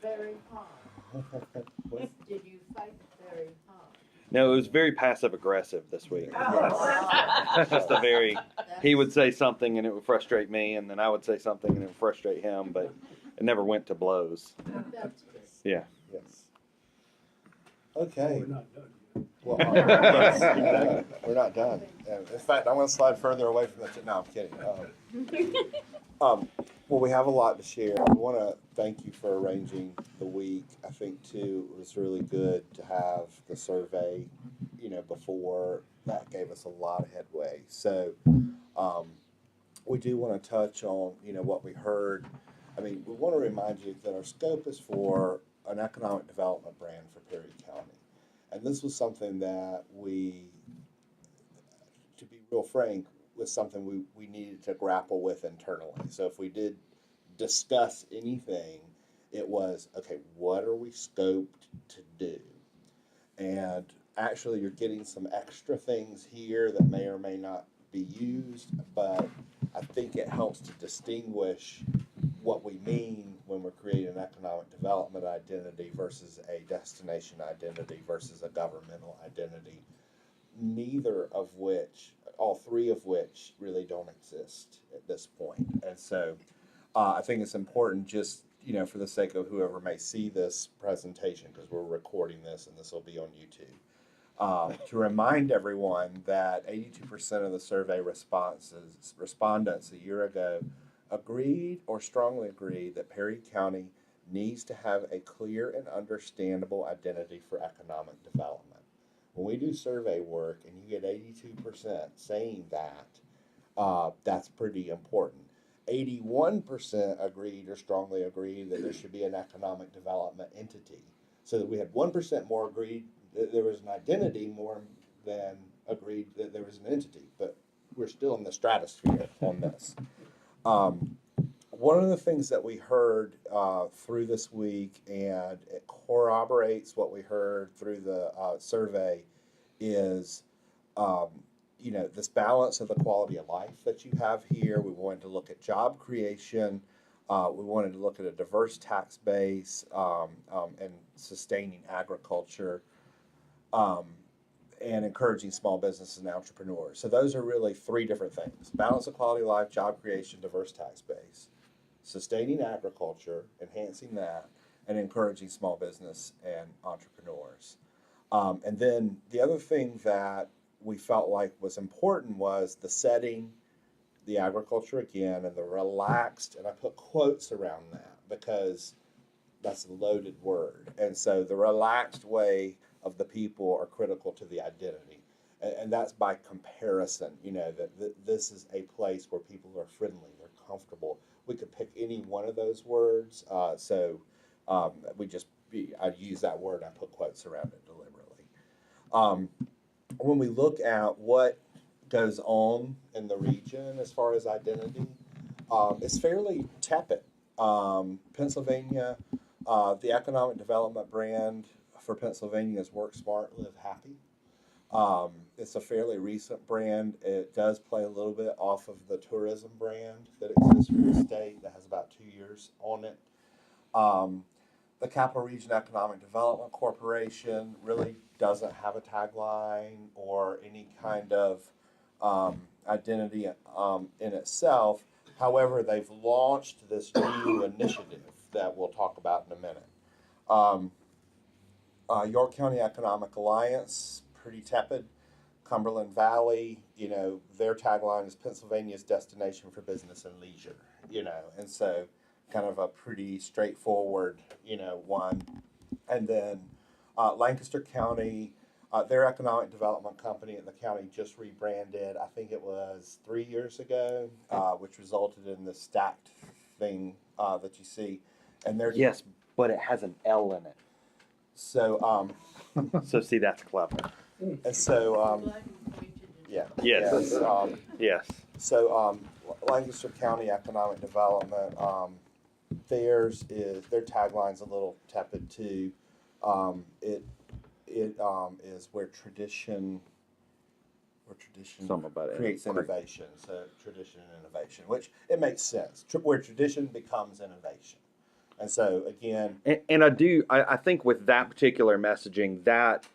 very hard? Did you fight very hard? No, it was very passive aggressive this week. Oh. Just a very. He would say something and it would frustrate me, and then I would say something and it would frustrate him, but it never went to blows. That's good. Yeah. Yes. Okay. We're not done yet. Well, yes, exactly. We're not done. In fact, I'm going to slide further away from that. No, I'm kidding. Well, we have a lot to share. I want to thank you for arranging the week. I think, too, it was really good to have the survey, before. That gave us a lot of headway. So we do want to touch on, what we heard. I mean, we want to remind you that our scope is for an economic development brand for Perry County. And this was something that to be real frank, was something we needed to grapple with internally. So if we did discuss anything, it was, okay, what are we scoped to do? And actually, you're getting some extra things here that may or may not be used, but I think it helps to distinguish what we mean when we're creating an economic development identity versus a destination identity versus a governmental identity, neither of which, all three of which really don't exist at this point. And so I think it's important just, for the sake of whoever may see this presentation, because we're recording this and this will be on YouTube, to remind everyone that 82% of the survey respondents a year ago agreed or strongly agreed that Perry County needs to have a clear and understandable identity for economic development. When we do survey work and you get 82% saying that, that's pretty important. 81% agreed or strongly agreed that there should be an economic development entity. So that we had 1% more agreed that there was an identity more than agreed that there was an entity. But we're still in the stratosphere on this. One of the things that we heard through this week, and it corroborates what we heard through the survey, is this balance of the quality of life that you have here. We wanted to look at job creation. We wanted to look at a diverse tax base and sustaining agriculture. And encouraging small businesses and entrepreneurs. So those are really three different things: balance of quality of life, job creation, diverse tax base, sustaining agriculture, enhancing that, and encouraging small business and entrepreneurs. And then the other thing that we felt like was important was the setting, the agriculture again, and the relaxed, and I put quotes around that because that's a loaded word. And so the relaxed way of the people are critical to the identity. And that's by comparison, that this is a place where people are friendly, they're comfortable. We could pick any one of those words. I use that word, I put quotes around it deliberately. When we look at what goes on in the region as far as identity, it's fairly tepid. Pennsylvania, the economic development brand for Pennsylvania is Work Smart, Live Happy. It's a fairly recent brand. It does play a little bit off of the tourism brand that exists for the state that has about 2 years on it. The Capital Region Economic Development Corporation really doesn't have a tagline or any kind of identity in itself. However, they've launched this new initiative that we'll talk about in a minute. York County Economic Alliance, pretty tepid. Cumberland Valley, their tagline is Pennsylvania's destination for business and leisure, and so kind of a pretty straightforward, one. And then Lancaster County, their economic development company in the county just rebranded, I think it was 3 years ago, which resulted in the stacked thing that you see. And they're Yes, but it has an L in it. So, So see, that's clever. and so, I'm glad you pointed it yeah. out. Yes. Yes. So, Lancaster County Economic Development, their tagline's a little tepid too. It is where tradition Something about it. creates innovation. So tradition and innovation, which it makes sense. Where tradition becomes innovation, And so again, And I think with that particular messaging, that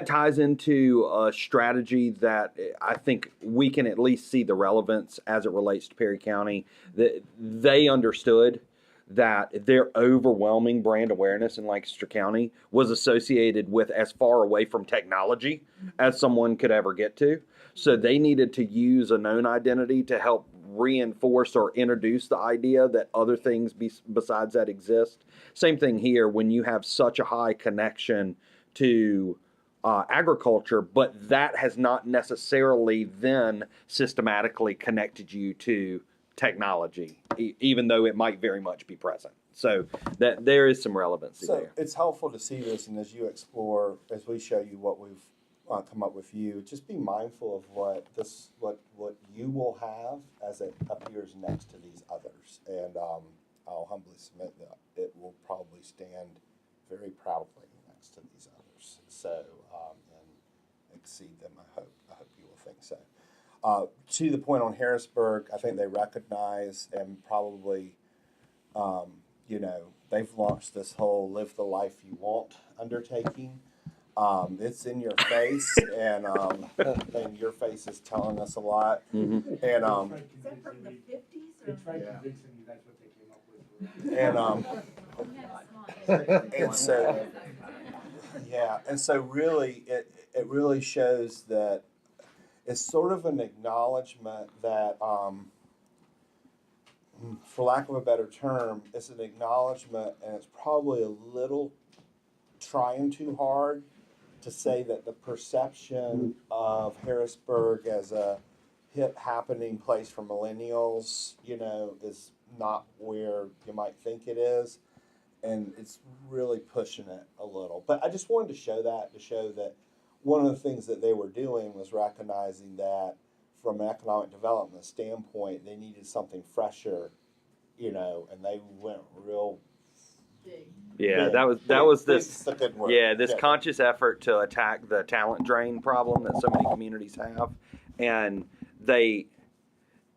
ties into a strategy that I think we can at least see the relevance as it relates to Perry County. That they understood that their overwhelming brand awareness in Lancaster County was associated with as far away from technology as someone could ever get to. So they needed to use a known identity to help reinforce or introduce the idea that other things besides that exist. Same thing here when you have such a high connection to agriculture, but that has not necessarily then systematically connected you to technology, even though it might very much be present. So that there is some relevancy so there. it's helpful to see this, and as you explore, as we show you what we've come up with you, just be mindful of what you will have as it appears next to these others. And I'll humbly submit that it will probably stand very proudly next to these others. So and exceed them. I hope you will think so. To the point on Harrisburg, I think they recognize and probably, they've launched this whole "Live the Life You Want" undertaking. It's in your face, and your face is telling us a lot. Mm-hmm. And Is that from the 50s? They tried convincing me that's what they came up with. and so yeah, and so really, it really shows that it's sort of an acknowledgement that, for lack of a better term, it's an acknowledgement, and it's probably a little trying too hard to say that the perception of Harrisburg as a hip happening place for millennials, is not where you might think it is. And it's really pushing it a little. But I just wanted to show that one of the things that they were doing was recognizing that from an economic development standpoint, they needed something fresher, and they went real Big. Yeah, big. that was Big's this. the good word. Yeah, this Yeah. conscious effort to attack the talent drain problem that so many communities have, and they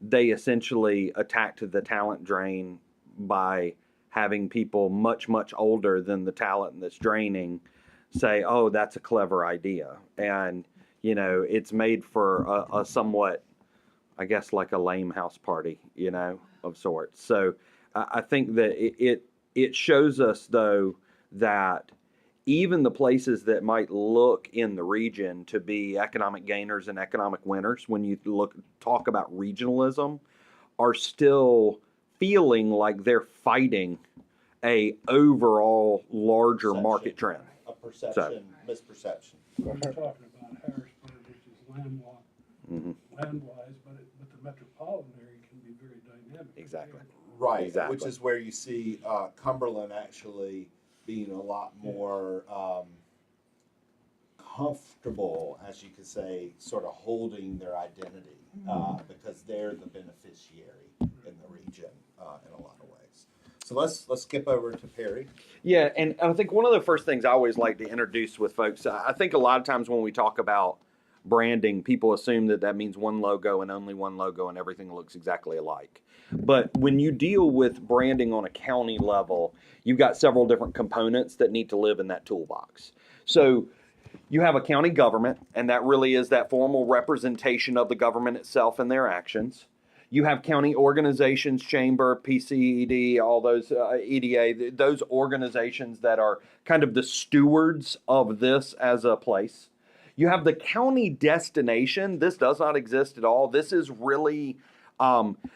essentially attacked the talent drain by having people much older than the talent that's draining say, "Oh, that's a clever idea," and it's made for a somewhat, I guess, like a lame house party, of sorts. So I think that it shows us, though, that even the places that might look in the region to be economic gainers and economic winners, when you talk about regionalism, are still feeling like they're fighting a overall larger Perception. market trend. A perception, misperception. We're talking about Harrisburg, which is Mm-hmm. land-wise, but the metropolitan area can be very dynamic. Exactly. Right, Exactly. which is where you see Cumberland actually being a lot more comfortable, as you could say, sort of holding their identity because they're the beneficiary in the region in a lot of ways. So let's skip over to Perry. Yeah, and I think one of the first things I always like to introduce with folks, I think a lot of times when we talk about branding, people assume that means one logo and only one logo and everything looks exactly alike. But when you deal with branding on a county level, you've got several different components that need to live in that toolbox. So you have a county government, and that really is that formal representation of the government itself and their actions. You have county organizations, chamber, PCED, all those, EDA, those organizations that are kind of the stewards of this as a place. You have the county destination. This does not exist at all. This is really,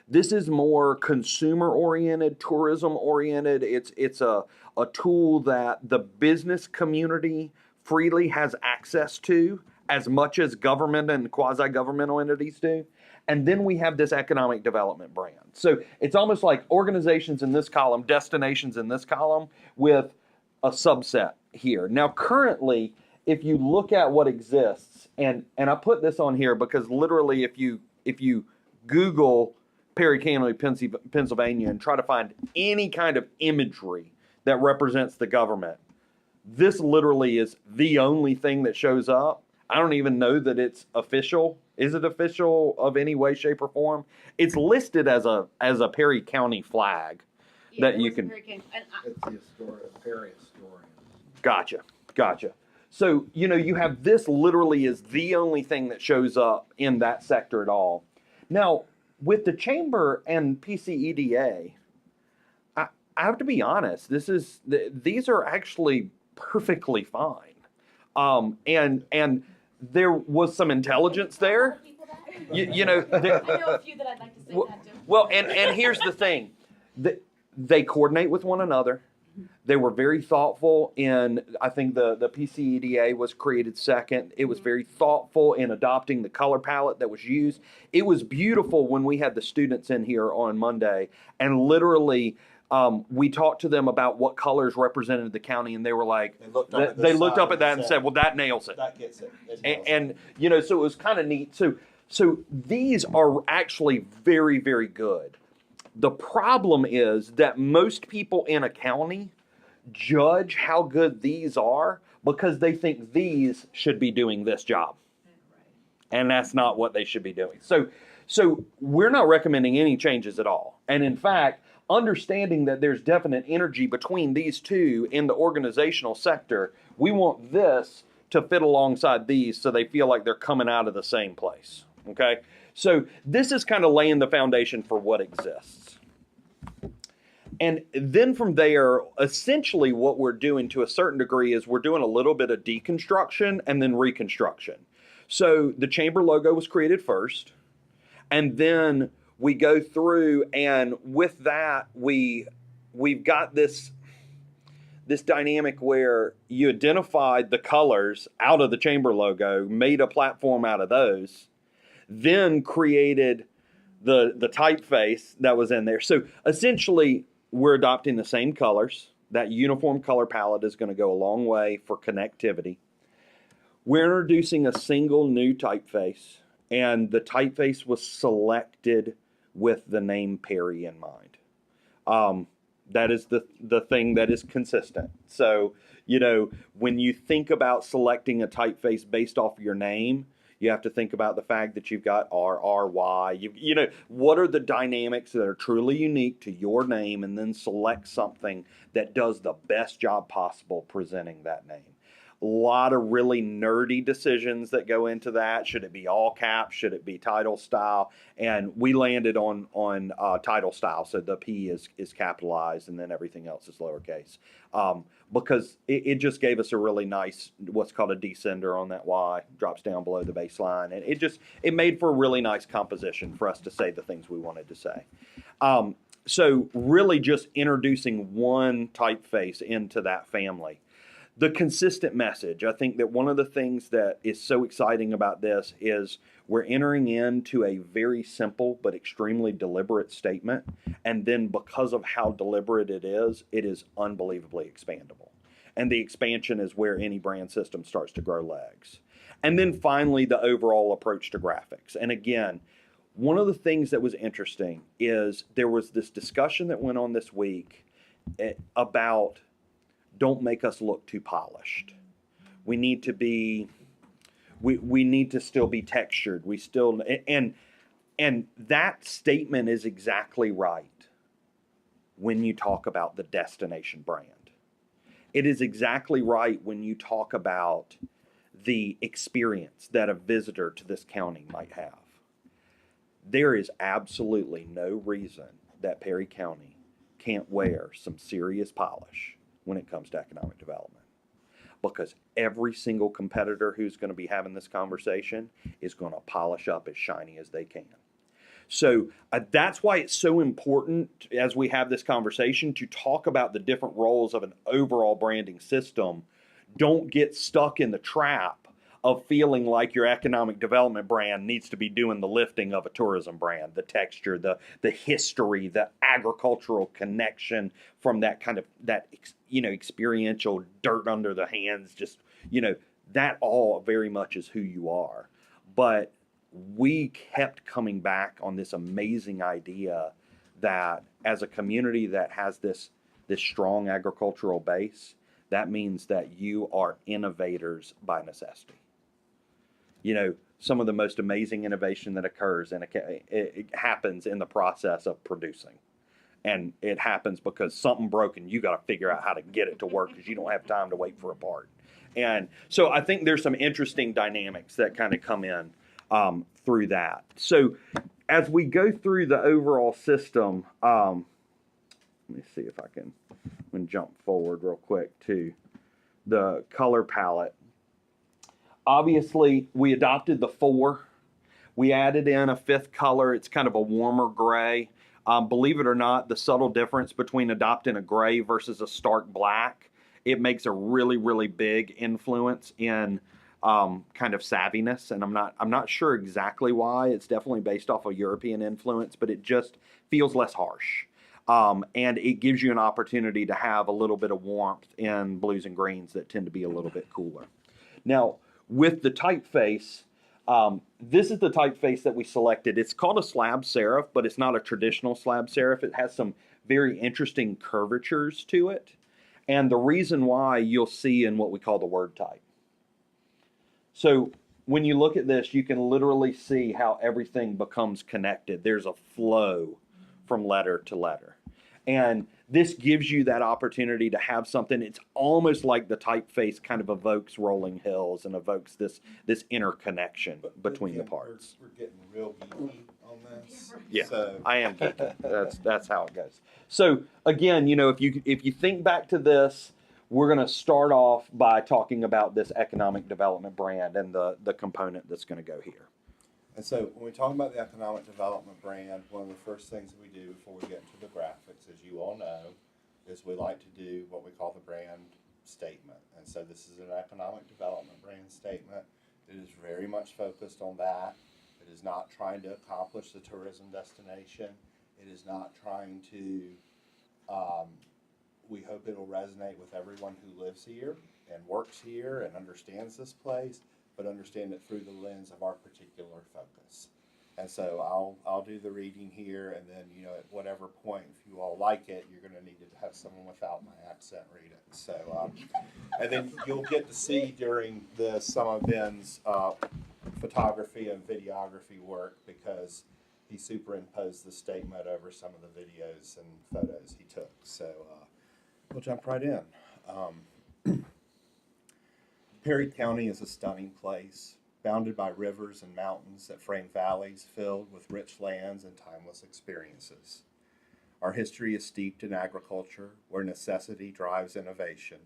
this is more consumer-oriented, tourism-oriented. It's a tool that the business community freely has access to as much as government and quasi-governmental entities do. And then we have this economic development brand. So it's almost like organizations in this column, destinations in this column, with a subset here. Now, currently, if you look at what exists, and I put this on here because literally if you Google Perry County, Pennsylvania, and try to find any kind of imagery that represents the government, this literally is the only thing that shows up. I don't even know that it's official. Is it official of any way, shape, or form? It's listed as a Perry County flag. that there you was a can. hurricane, and It's the Perry historian. Gotcha. So, you have this literally is the only thing that shows up in that sector at all. Now, with the chamber and PCEDA, I have to be honest, these are actually perfectly fine. And there was some intelligence there. You know, I know a few that I'd like to say that to. well, and here's the thing. They coordinate with one another. They were very thoughtful in, I think the PCEDA was created second. It was very thoughtful in adopting the color palette that was used. It was beautiful when we had the students in here on Monday, and literally we talked to them about what colors represented the county, and they were like, they looked up at that and said, well, that nails it. That gets it. It nails it. And so it was kind of neat. So these are actually very, very good. The problem is that most people in a county judge how good these are because they think these should be doing this job. And that's not what they should be doing. So we're not recommending any changes at all. And in fact, understanding that there's definite energy between these two in the organizational sector, we want this to fit alongside these so they feel like they're coming out of the same place. Okay? So this is kind of laying the foundation for what exists. And then from there, essentially what we're doing to a certain degree is we're doing a little bit of deconstruction and then reconstruction. So the chamber logo was created first, and then we go through, and with that, we've got this dynamic where you identified the colors out of the chamber logo, made a platform out of those, then created the typeface that was in there. So essentially, we're adopting the same colors. That uniform color palette is going to go a long way for connectivity. We're introducing a single new typeface, and the typeface was selected with the name Perry in mind. That is the thing that is consistent. So, when you think about selecting a typeface based off of your name, you have to think about the fact that you've got RRY. What are the dynamics that are truly unique to your name, and then select something that does the best job possible presenting that name. A lot of really nerdy decisions that go into that. Should it be all caps? Should it be title style? And we landed on title style, so the P is capitalized and then everything else is lowercase. Because it just gave us a really nice, what's called a descender on that Y, drops down below the baseline. And it made for a really nice composition for us to say the things we wanted to say. So really just introducing one typeface into that family. The consistent message. I think that one of the things that is so exciting about this is we're entering into a very simple but extremely deliberate statement. And then because of how deliberate it is unbelievably expandable. And the expansion is where any brand system starts to grow legs. And then finally, the overall approach to graphics. And again, one of the things that was interesting is there was this discussion that went on this week about don't make us look too polished. We need to be, we need to still be textured. We still, and that statement is exactly right when you talk about the destination brand. It is exactly right when you talk about the experience that a visitor to this county might have. There is absolutely no reason that Perry County can't wear some serious polish when it comes to economic development. Because every single competitor who's going to be having this conversation is going to polish up as shiny as they can. So that's why it's so important as we have this conversation to talk about the different roles of an overall branding system. Don't get stuck in the trap of feeling like your economic development brand needs to be doing the lifting of a tourism brand, the texture, the history, the agricultural connection from that kind of, experiential dirt under the hands, just, that all very much is who you are. But we kept coming back on this amazing idea that as a community that has this strong agricultural base, that means that you are innovators by necessity. Some of the most amazing innovation that occurs and it happens in the process of producing. And it happens because something broken, you got to figure out how to get it to work because you don't have time to wait for a part. And so I think there's some interesting dynamics that kind of come in through that. So as we go through the overall system, let me see if I can jump forward real quick to the color palette. Obviously, we adopted the 4. We added in a 5th color. It's kind of a warmer gray. Believe it or not, the subtle difference between adopting a gray versus a stark black, it makes a really, really big influence in kind of savviness. And I'm not sure exactly why. It's definitely based off of European influence, but it just feels less harsh. And it gives you an opportunity to have a little bit of warmth in blues and greens that tend to be a little bit cooler. Now, with the typeface, this is the typeface that we selected. It's called a slab serif, but it's not a traditional slab serif. It has some very interesting curvatures to it. And the reason why you'll see in what we call the word type. So when you look at this, you can literally see how everything becomes connected. There's a flow from letter to letter. And this gives you that opportunity to have something. It's almost like the typeface kind of evokes rolling hills and evokes this interconnection between the parts. We're getting real geeky on this. Yeah, So, I am geeky. That's how it goes. So again, you know, if you think back to this, we're going to start off by talking about this economic development brand and the component that's going to go here. and so when we talk about the economic development brand, one of the first things that we do before we get into the graphics, as you all know, is we like to do what we call the brand statement. And so this is an economic development brand statement. It is very much focused on that. It is not trying to accomplish the tourism destination. It is not trying to, we hope it'll resonate with everyone who lives here and works here and understands this place, but understand it through the lens of our particular focus. And so I'll do the reading here, and then, you know, at whatever point, if you all like it, you're going to need to have someone without my accent read it. So, and then you'll get to see during this some of Ben's photography and videography work, because he superimposed the statement over some of the videos and photos he took. So we'll jump right in. Perry County is a stunning place, bounded by rivers and mountains that frame valleys filled with rich lands and timeless experiences. Our history is steeped in agriculture, where necessity drives innovation.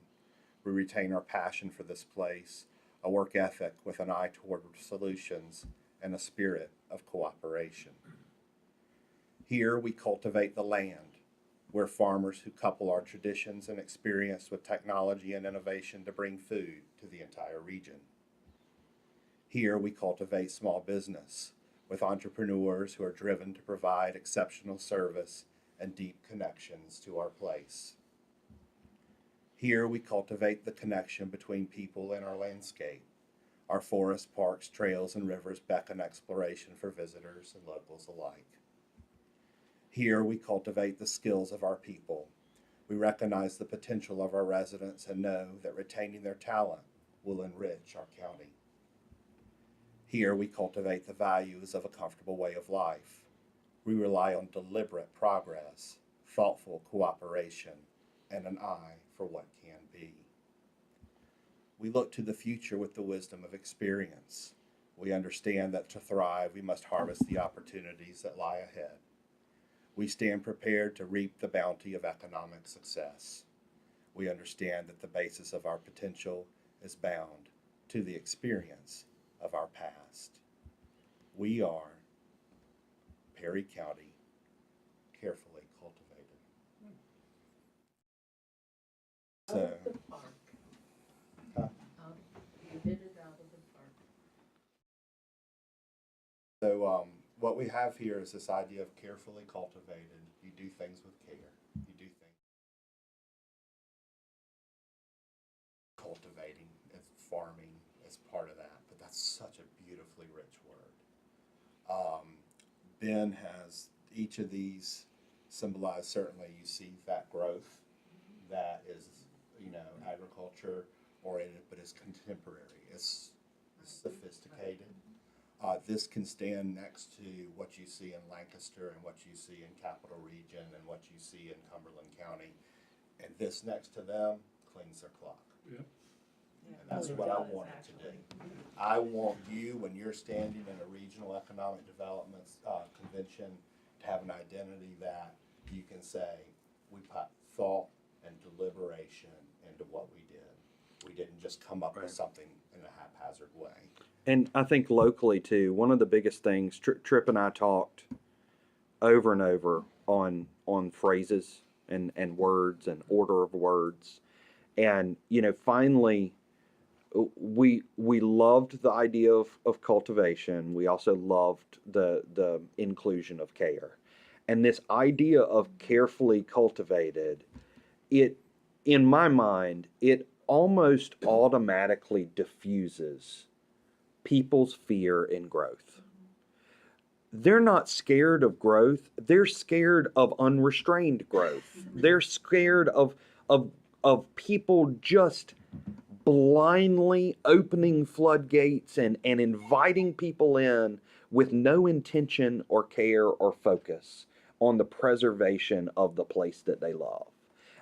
We retain our passion for this place, a work ethic with an eye toward solutions, and a spirit of cooperation. Here we cultivate the land. We're farmers who couple our traditions and experience with technology and innovation to bring food to the entire region. Here we cultivate small business with entrepreneurs who are driven to provide exceptional service and deep connections to our place. Here we cultivate the connection between people and our landscape. Our forests, parks, trails, and rivers beckon exploration for visitors and locals alike. Here we cultivate the skills of our people. We recognize the potential of our residents and know that retaining their talent will enrich our county. Here we cultivate the values of a comfortable way of life. We rely on deliberate progress, thoughtful cooperation, and an eye for what can be. We look to the future with the wisdom of experience. We understand that to thrive, we must harvest the opportunities that lie ahead. We stand prepared to reap the bounty of economic success. We understand that the basis of our potential is bound to the experience of our past. We are Perry County, carefully cultivated. So, You did it out of the park. So what we have here is this idea of carefully cultivated. You do things with care. You do things cultivating, as farming as part of that. But that's such a beautifully rich word. Ben has each of these symbolize, certainly you see that growth that is, you know, agriculture oriented, but it's contemporary. It's sophisticated. this can stand next to what you see in Lancaster and what you see in Capital Region and what you see in Cumberland County. And this next to them cleans their clock. Yep. And that's what I want it to do. I want you, when you're standing in a regional economic development convention, to have an identity that you can say, we put thought and deliberation into what we did. We didn't just come up with something in a haphazard way. And I think locally too, one of the biggest things, Tripp and I talked over and over on phrases and words and order of words. And, finally, we loved the idea of cultivation. We also loved the inclusion of care. And this idea of carefully cultivated, in my mind, it almost automatically diffuses people's fear in growth. They're not scared of growth. They're scared of unrestrained growth. They're scared of people just blindly opening floodgates and inviting people in with no intention or care or focus on the preservation of the place that they love.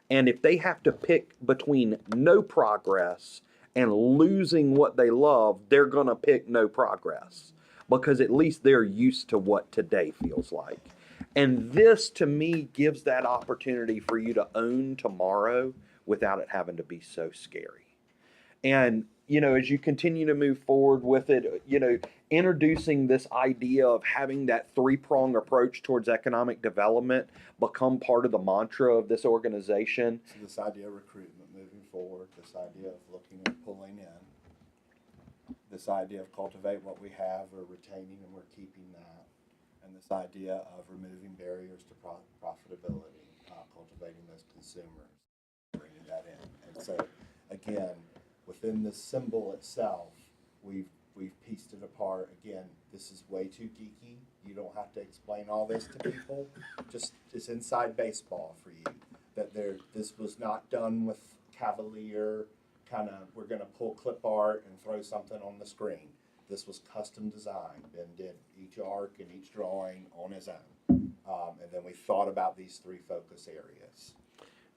And if they have to pick between no progress and losing what they love, they're going to pick no progress because at least they're used to what today feels like. And this, to me, gives that opportunity for you to own tomorrow without it having to be so scary. And, as you continue to move forward with it, introducing this idea of having that three-prong approach towards economic development become part of the mantra of this organization. So this idea of recruitment moving forward, this idea of looking at pulling in, this idea of cultivate what we have, we're retaining and we're keeping that, and this idea of removing barriers to profitability, cultivating those consumers, bringing that in. And so, again, within this symbol itself, we've pieced it apart. Again, this is way too geeky. You don't have to explain all this to people. Just it's inside baseball for you. That this was not done with cavalier kind of, we're going to pull clip art and throw something on the screen. This was custom designed. Ben did each arc and each drawing on his own. And then we thought about these three focus areas.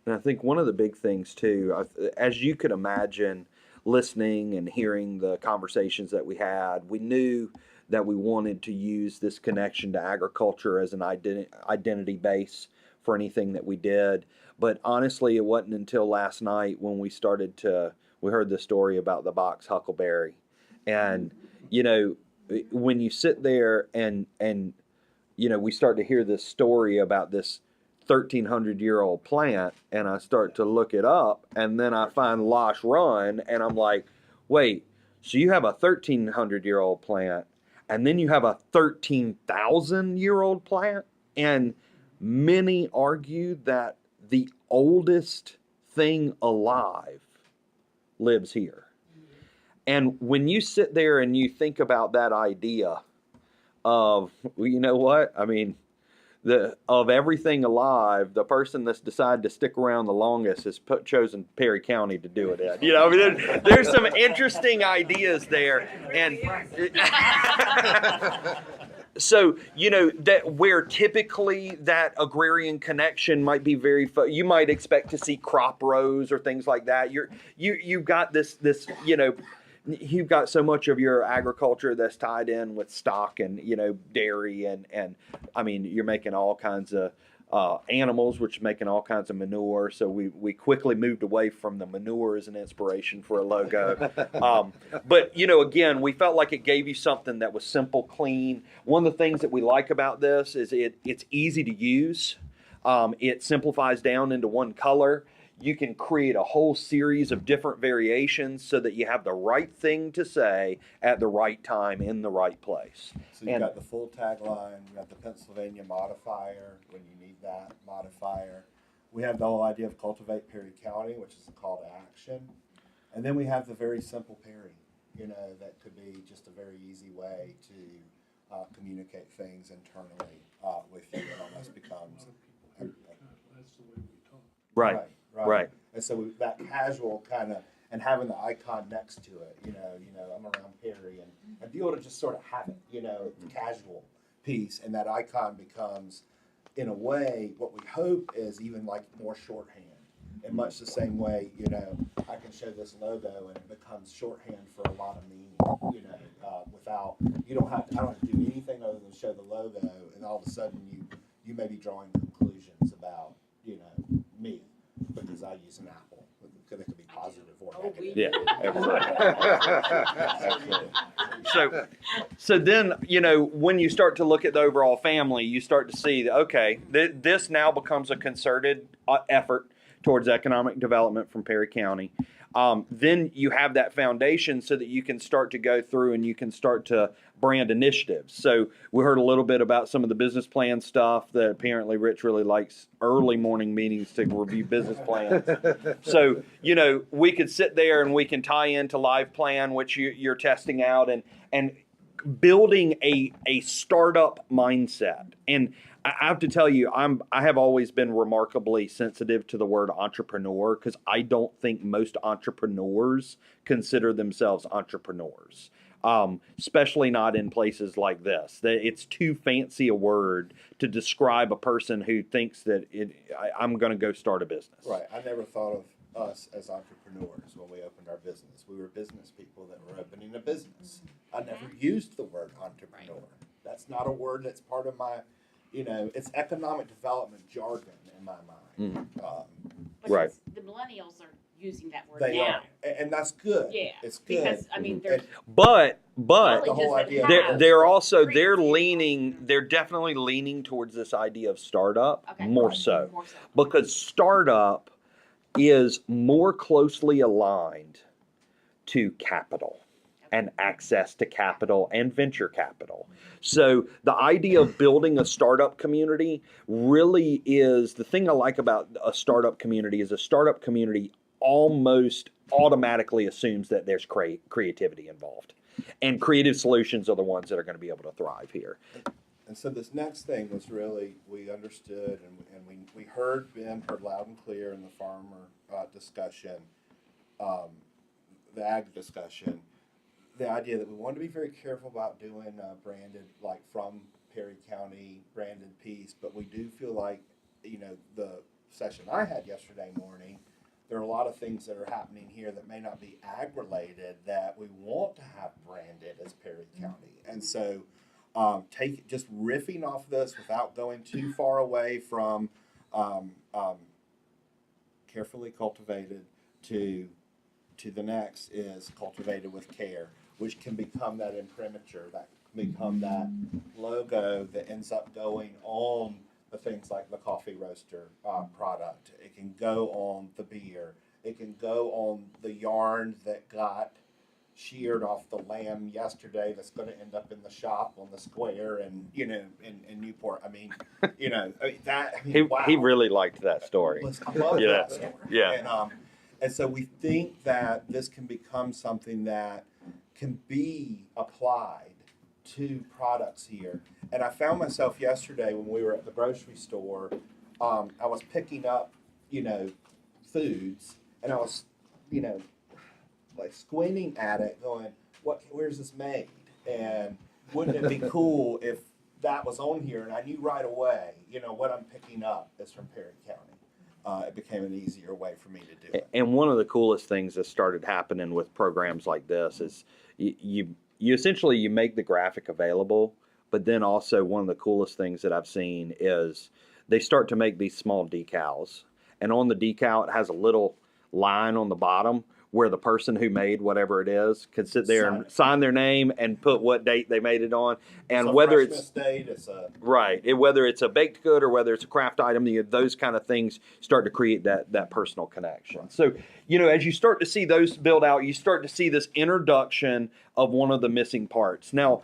And I think one of the big things too, as you could imagine, listening and hearing the conversations that we had, we knew that we wanted to use this connection to agriculture as an identity base for anything that we did. But honestly, it wasn't until last night when we heard the story about the box huckleberry. And, when you sit there and we start to hear this story about this 1,300-year-old plant, and I start to look it up, and then I find Losh Run, and I'm like, wait, so you have a 1,300-year-old plant, and then you have a 13,000-year-old plant? And many argue that the oldest thing alive lives here. And when you sit there and you think about that idea of, of everything alive, the person that's decided to stick around the longest has chosen Perry County to do it at. There's some interesting ideas there. And so, that where typically that agrarian connection might be you might expect to see crop rows or things like that. You've got this, you've got so much of your agriculture that's tied in with stock and, dairy and you're making all kinds of animals, which are making all kinds of manure. So we quickly moved away from the manure as an inspiration for a logo. But, again, we felt like it gave you something that was simple, clean. One of the things that we like about this is it's easy to use. It simplifies down into one color. You can create a whole series of different variations so that you have the right thing to say at the right time in the right place. So you've got the full tagline, we got the Pennsylvania modifier when you need that modifier. We have the whole idea of cultivate Perry County, which is a call to action. And then we have the very simple Perry, that could be just a very easy way to communicate things internally with you. It almost becomes That's the way we talk. Right. And so that casual kind of, and having the icon next to it, I'm around Perry, and and be able to just sort of have it, the casual piece, and that icon becomes, in a way, what we hope is even like more shorthand. In much the same way, I can show this logo and it becomes shorthand for a lot of meaning, without, I don't have to do anything other than show the logo, and all of a sudden you may be drawing conclusions about, me, because I use an apple. It could be positive or negative. Yeah, absolutely. So then, when you start to look at the overall family, you start to see that, okay, this now becomes a concerted effort towards economic development from Perry County. Then you have that foundation so that you can start to go through and you can start to brand initiatives. So we heard a little bit about some of the business plan stuff that apparently Rich really likes early morning meetings to review business plans. So, we could sit there and we can tie into Live Plan, which you're testing out, and building a startup mindset. And I have to tell you, I have always been remarkably sensitive to the word entrepreneur, because I don't think most entrepreneurs consider themselves entrepreneurs, especially not in places like this. It's too fancy a word to describe a person who thinks that I'm going to go start a business. Right. I never thought of us as entrepreneurs when we opened our business. We were business people that were opening a business. I never used the word entrepreneur. That's not a word that's part of my... it's economic development jargon in my mind. But Right. The millennials are using that word They now. are, and that's good. Yeah, It's good. because they're But Probably the whole doesn't idea. have they're definitely leaning towards this idea of startup Okay. more so, more so. because startup is more closely aligned to capital and access to capital and venture capital. So the idea of building a startup community really is, the thing I like about a startup community is a startup community almost automatically assumes that there's creativity involved. And creative solutions are the ones that are going to be able to thrive here. And so this next thing was really, we understood, and we heard loud and clear in the farmer discussion, the ag discussion, the idea that we wanted to be very careful about doing branded, like from Perry County branded piece, but we do feel like, the session I had yesterday morning, there are a lot of things that are happening here that may not be ag related that we want to have branded as Perry County. And so just riffing off this without going too far away from carefully cultivated to the next is cultivated with care, which can become that imprimatur, that can become that logo that ends up going on the things like the coffee roaster product. It can go on the beer. It can go on the yarn that got sheared off the lamb yesterday that's going to end up in the shop on the square and in Newport. Wow. He really liked that story. I love Yeah. that story. Yeah. And so we think that this can become something that can be applied to products here. And I found myself yesterday when we were at the grocery store, I was picking up, foods, and I was, like squinting at it going, where's this made? And wouldn't it be cool if that was on here? And I knew right away, what I'm picking up is from Perry County. It became an easier way for me to do it. And one of the coolest things that started happening with programs like this is you essentially you make the graphic available, but then also one of the coolest things that I've seen is they start to make these small decals, and on the decal it has a little line on the bottom where the person who made whatever it is can sit there and sign their name and put what date they made it on, and whether it's date, it's a whether it's a baked good or whether it's a craft item, those kind of things start to create that personal connection. Right. So as you start to see those build out, you start to see this introduction of one of the missing parts. Now,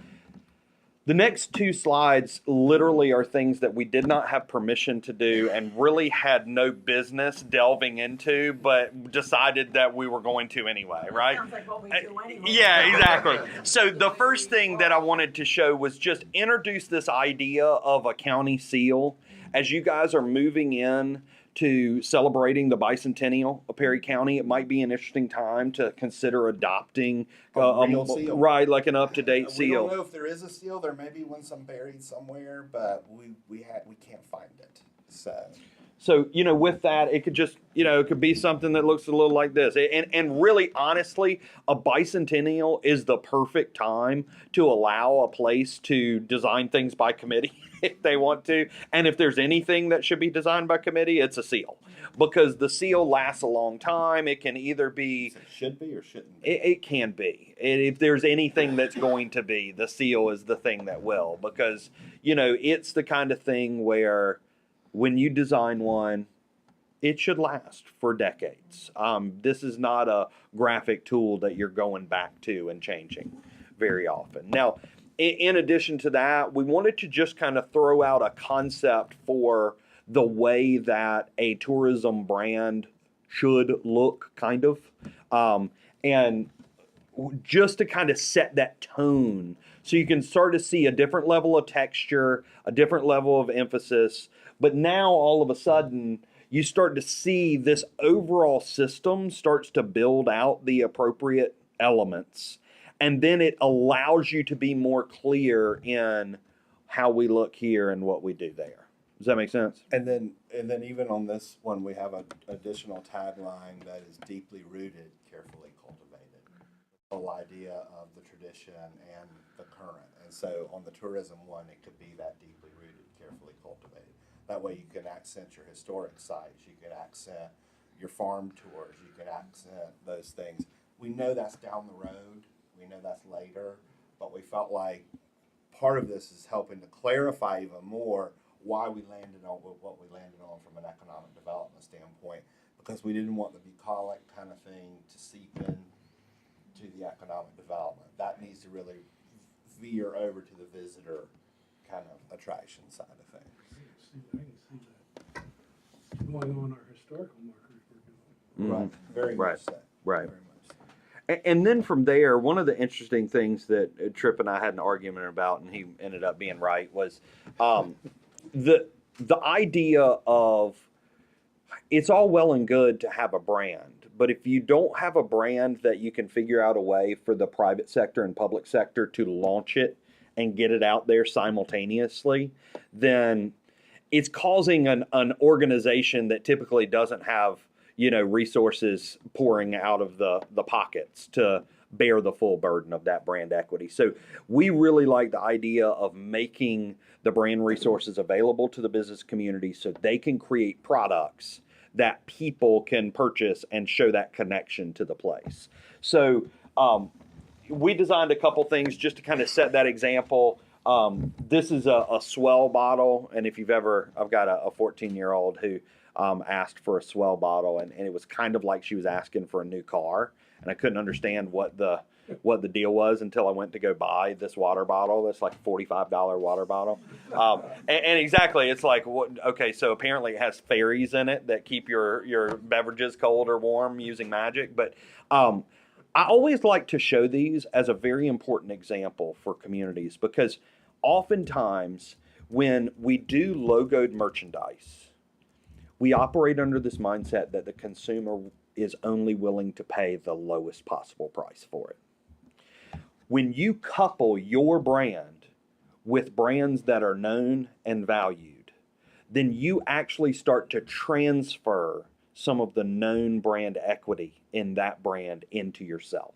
the next two slides literally are things that we did not have permission to do and really had no business delving into, but decided that we were going to anyway, right? Sounds like what we do anyway. Yeah, exactly. So the first thing that I wanted to show was just introduce this idea of a county seal. As you guys are moving in to celebrating the bicentennial of Perry County, it might be an interesting time to consider adopting A real seal. right, like an up-to-date We seal. don't know if there is a seal. There may be one some buried somewhere, but we can't find it. So, with that, it could just, it could be something that looks a little like this. And really, honestly, a bicentennial is the perfect time to allow a place to design things by committee if they want to. And if there's anything that should be designed by committee, it's a seal. Because the seal lasts a long time. It can either be... It should be or shouldn't be? It can be. If there's anything that's going to be, the seal is the thing that will. Because, it's the kind of thing where... when you design one, it should last for decades. This is not a graphic tool that you're going back to and changing very often. Now, in addition to that, we wanted to just kind of throw out a concept for the way that a tourism brand should look, kind of. And just to kind of set that tone so you can start to see a different level of texture, a different level of emphasis. But now all of a sudden, you start to see this overall system starts to build out the appropriate elements. And then it allows you to be more clear in how we look here and what we do there. Does that make sense? And then even on this one, we have an additional tagline that is deeply rooted, carefully cultivated. The whole idea of the tradition and the current. And so on the tourism one, it could be that deeply rooted, carefully cultivated. That way you can accent your historic sites, you can accent your farm tours, you can accent those things. We know that's down the road, we know that's later, but we felt like part of this is helping to clarify even more why we landed on what we landed on from an economic development standpoint, because we didn't want the bucolic kind of thing to seep in to the economic development. That needs to really veer over to the visitor kind of attraction side of things. I can see that going on our historical markers we're doing. Right, very Right. much so. Right. Very much so. And then from there, one of the interesting things that Tripp and I had an argument about, and he ended up being right, was the idea of it's all well and good to have a brand, but if you don't have a brand that you can figure out a way for the private sector and public sector to launch it and get it out there simultaneously, then it's causing an organization that typically doesn't have, resources pouring out of the pockets to bear the full burden of that brand equity. So we really like the idea of making the brand resources available to the business community so they can create products that people can purchase and show that connection to the place. So we designed a couple things just to kind of set that example. This is a Swell bottle, and if you've ever, I've got a 14-year-old who asked for a Swell bottle, and it was kind of like she was asking for a new car, and I couldn't understand what the deal was until I went to go buy this water bottle. That's like $45 water bottle, and exactly, it's like, okay, so apparently it has fairies in it that keep your beverages cold or warm using magic, but I always like to show these as a very important example for communities, because oftentimes when we do logoed merchandise, we operate under this mindset that the consumer is only willing to pay the lowest possible price for it. When you couple your brand with brands that are known and valued, then you actually start to transfer some of the known brand equity in that brand into yourself.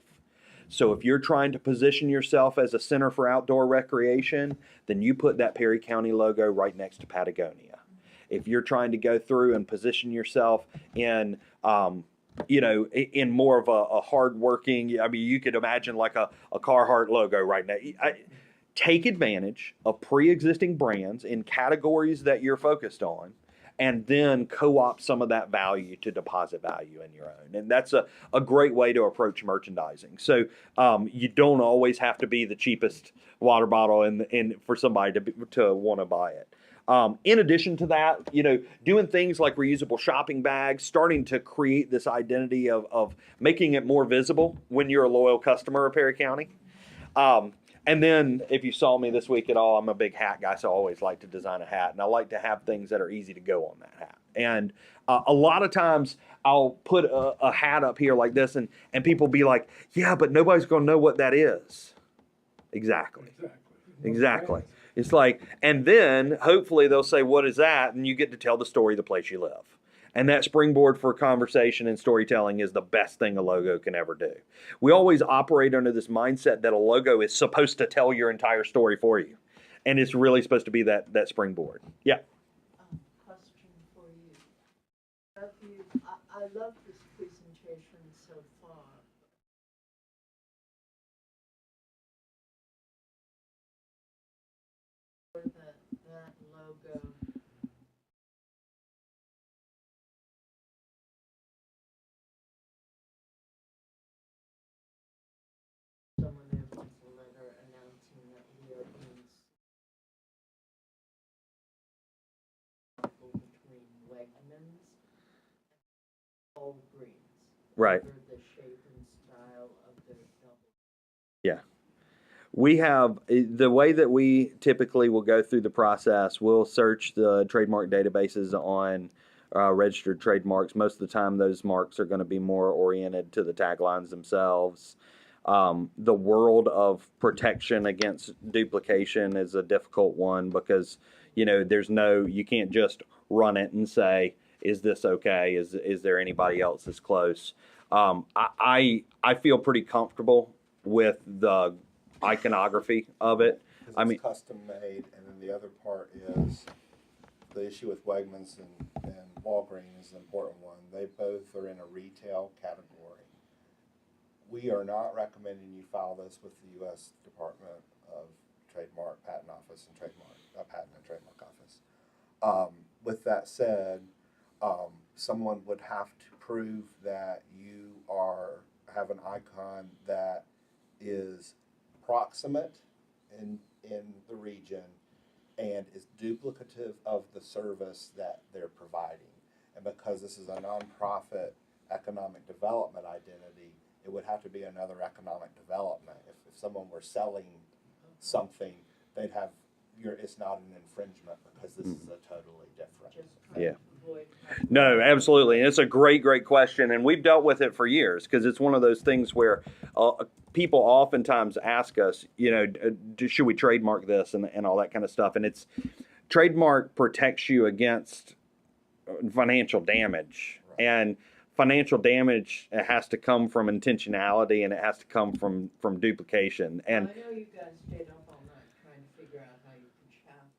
So if you're trying to position yourself as a center for outdoor recreation, then you put that Perry County logo right next to Patagonia. If you're trying to go through and position yourself in, in more of a hardworking, you could imagine like a Carhartt logo right now. Take advantage of pre-existing brands in categories that you're focused on, and then co-opt some of that value to deposit value in your own. And that's a great way to approach merchandising. So you don't always have to be the cheapest water bottle in for somebody to want to buy it. In addition to that, doing things like reusable shopping bags, starting to create this identity of making it more visible when you're a loyal customer of Perry County. And then if you saw me this week at all, I'm a big hat guy, so I always like to design a hat, and I like to have things that are easy to go on that hat. And a lot of times I'll put a hat up here like this, and people be like, yeah, but nobody's going to know what that is. Exactly. Exactly. It's like, and then hopefully they'll say, what is that? And you get to tell the story of the place you live. And that springboard for conversation and storytelling is the best thing a logo can ever do. We always operate under this mindset that a logo is supposed to tell your entire story for you. And it's really supposed to be that springboard. Yeah. Question for you. I love this presentation so far. For that logo. Someone there wants a letter announcing that we are being between Wegmans and Walgreens. Right. For the shape and style of their double. Yeah. We have the way that we typically will go through the process. We'll search the trademark databases on registered trademarks. Most of the time, those marks are going to be more oriented to the taglines themselves. The world of protection against duplication is a difficult one because, you can't just run it and say, is this okay? Is there anybody else that's close? I feel pretty comfortable with the iconography of it. Because I it's mean, custom made, and then the other part is the issue with Wegmans and Walgreens is an important one. They both are in a retail category. We are not recommending you file this with the U.S. Department of Trademark, Patent Office, and Patent and Trademark Office. With that said, someone would have to prove that you have an icon that is proximate in the region and is duplicative of the service that they're providing. And because this is a nonprofit economic development identity, it would have to be another economic development. If someone were selling something, they'd have it's not an infringement because this is a totally different. Yeah. No, absolutely. And it's a great question. And we've dealt with it for years because it's one of those things where people oftentimes ask us, should we trademark this and all that kind of stuff. And trademark protects you against financial damage. Right. And financial damage has to come from intentionality and it has to come from duplication. And I know you guys stayed up all night trying to figure out how you could shaft.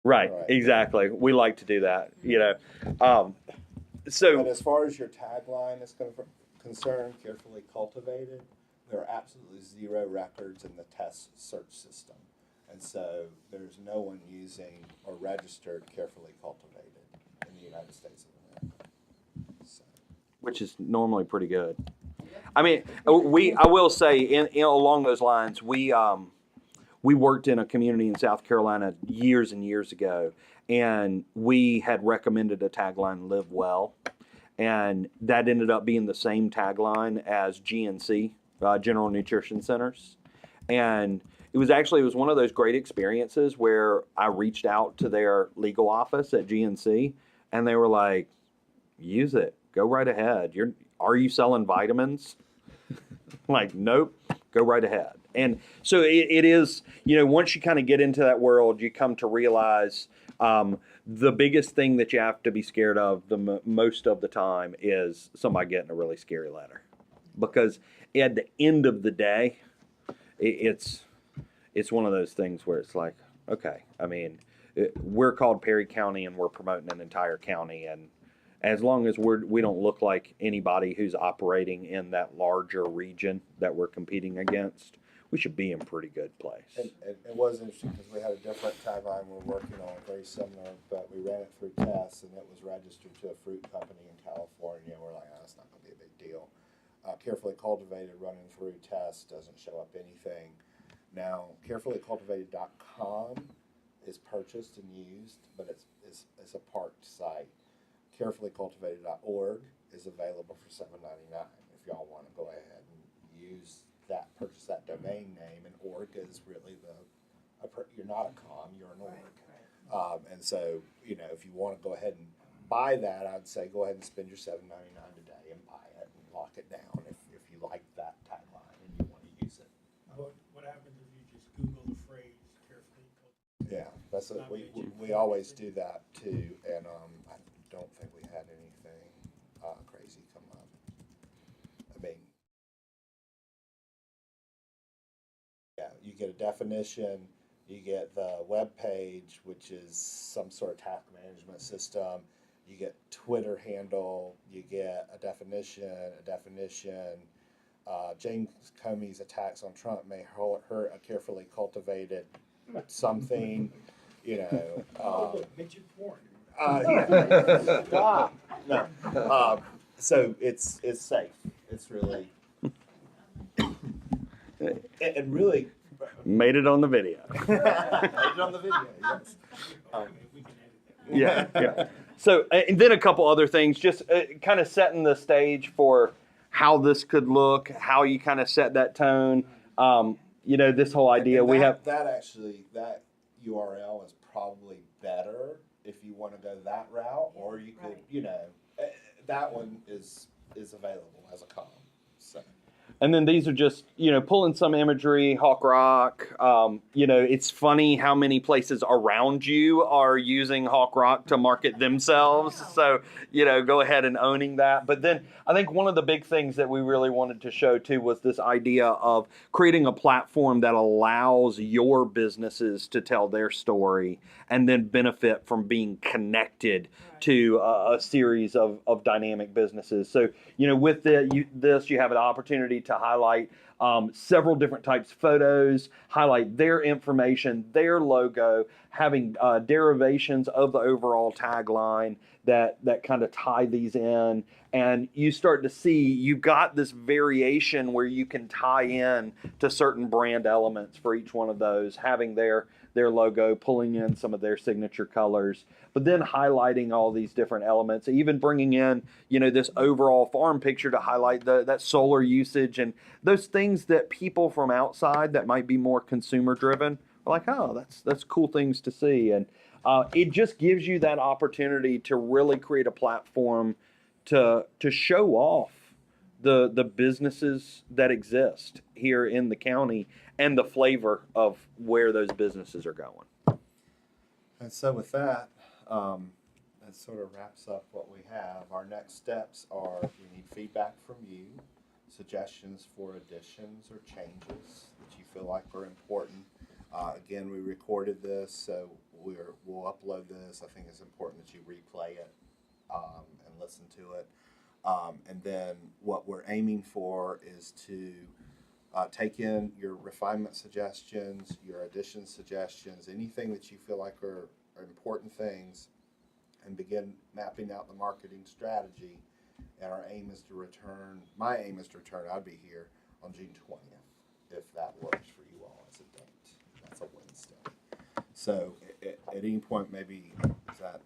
Right, exactly. We like to do that, So, but as far as your tagline is concerned, carefully cultivated, there are absolutely zero records in the test search system. And so there's no one using or registered carefully cultivated in the United States of America. So. Which is normally pretty good. I mean, I will say in along those lines, we worked in a community in South Carolina years and years ago, and we had recommended a tagline, Live Well, and that ended up being the same tagline as GNC, General Nutrition Centers. And it was one of those great experiences where I reached out to their legal office at GNC, and they were like, use it, go right ahead. Are you selling vitamins? Like, nope, go right ahead. And so it is, once you kind of get into that world, you come to realize the biggest thing that you have to be scared of most of the time is somebody getting a really scary letter. Because at the end of the day, it's one of those things where it's like, okay, I mean, we're called Perry County and we're promoting an entire county, and as long as we don't look like anybody who's operating in that larger region that we're competing against, we should be in pretty good place. And it was interesting because we had a different tagline we were working on, very similar, but we ran it through tests and it was registered to a fruit company in California. We're like, oh, that's not going to be a big deal. Carefully Cultivated running through tests doesn't show up anything. Now, carefullycultivated.com is purchased and used, but it's a parked site. Carefullycultivated.org is available for $7.99 if y'all want to go ahead and use that purchase that domain name, and org is really you're not a com, you're an org. And so, you know, if you want to go ahead and buy that, I'd say go ahead and spend your $7.99 today and buy it and lock it down if you like that tagline and you want to use it. What happens if you just Google the phrase carefully? Yeah, that's what we always do that too, and I don't think we had anything crazy come up. I mean, yeah, you get a definition, you get the web page, which is some sort of task management system. You get Twitter handle, you get a definition. James Comey's attacks on Trump may hurt a carefully cultivated something, you know. Midget porn. Yeah. No. So it's safe. It's really and really Made it on the video. made it on the video. Yes. We can edit that. Yeah. So, and then a couple other things, just kind of setting the stage for how this could look, how you kind of set that tone. You know, this whole idea And we have. that actually that URL is probably better if you want to go that route, or you could, you know, that one is available as a column. So. And then these are just, you know, pulling some imagery, Hawk Rock. You know, it's funny how many places around you are using Hawk Rock to market themselves. So, you know, go ahead and owning that. But then I think one of the big things that we really wanted to show too was this idea of creating a platform that allows your businesses to tell their story and then benefit from being connected to a series of dynamic businesses. So, you know, with this, you have an opportunity to highlight several different types of photos, highlight their information, their logo, having derivations of the overall tagline that kind of tie these in. And you start to see you've got this variation where you can tie in to certain brand elements for each one of those, having their logo, pulling in some of their signature colors, but then highlighting all these different elements, even bringing in, you know, this overall farm picture to highlight that solar usage and those things that people from outside that might be more consumer driven are like, oh, that's cool things to see. And it just gives you that opportunity to really create a platform to show off the businesses that exist here in the county and the flavor of where those businesses are going. And so with that, that sort of wraps up what we have. Our next steps are we need feedback from you, suggestions for additions or changes that you feel like are important. Again, we recorded this, so we'll upload this. I think it's important that you replay it and listen to it. And then what we're aiming for is to take in your refinement suggestions, your addition suggestions, anything that you feel like are important things, and begin mapping out the marketing strategy. And our aim is to return, I'd be here on June 20th, if that works for you all as a date. That's a Wednesday. So at any point, maybe, is that